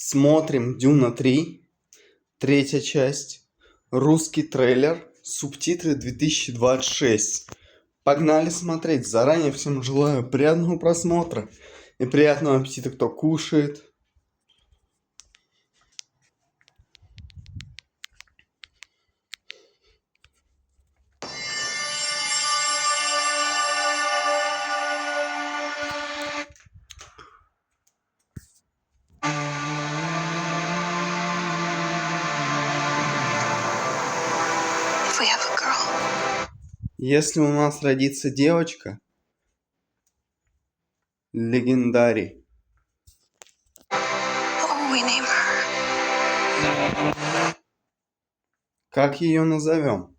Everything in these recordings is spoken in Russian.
Смотрим Дюна 3, третья часть, русский трейлер, субтитры 2026. Погнали смотреть. Заранее всем желаю приятного просмотра и приятного аппетита, кто кушает. Если у нас родится девочка, легендарий. Как ее назовем?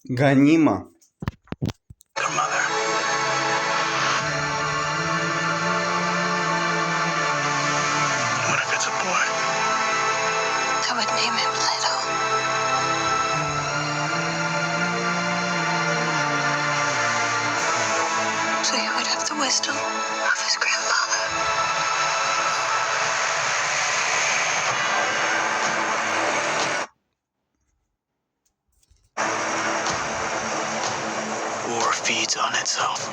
Ганима. Wisdom of his grandfather. War feeds on itself.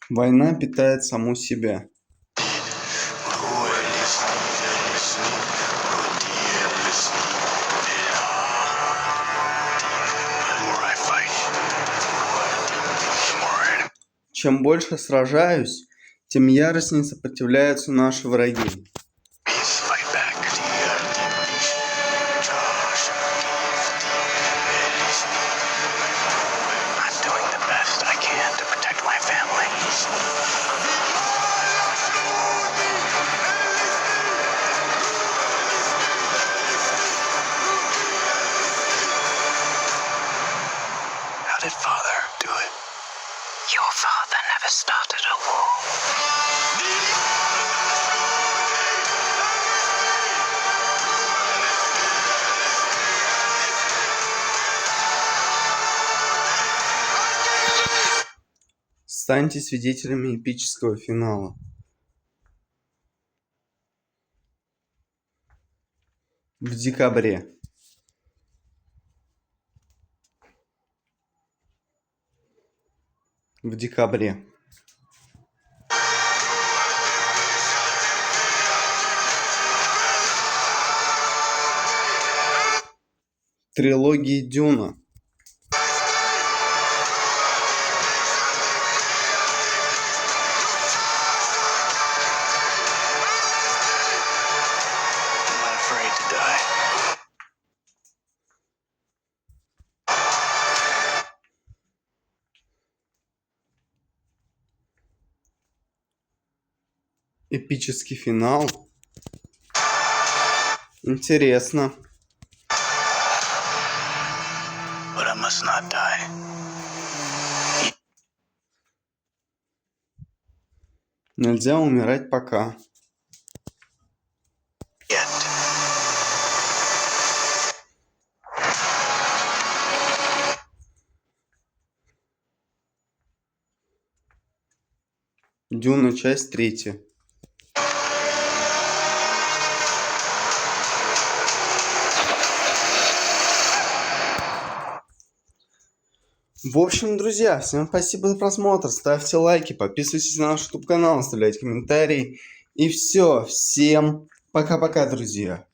Война питает саму себя. Чем больше сражаюсь, тем яростнее сопротивляются наши враги. How did father do it? Your father never started a war. Станьте свидетелями эпического финала. В декабре. В декабре. Трилогии Дюна. Эпический финал. Интересно. But I must not die. Нельзя умирать пока. Yet. Дюна, часть 3. В общем, друзья, всем спасибо за просмотр. Ставьте лайки, подписывайтесь на наш YouTube канал, оставляйте комментарии. И все. Всем пока-пока, друзья.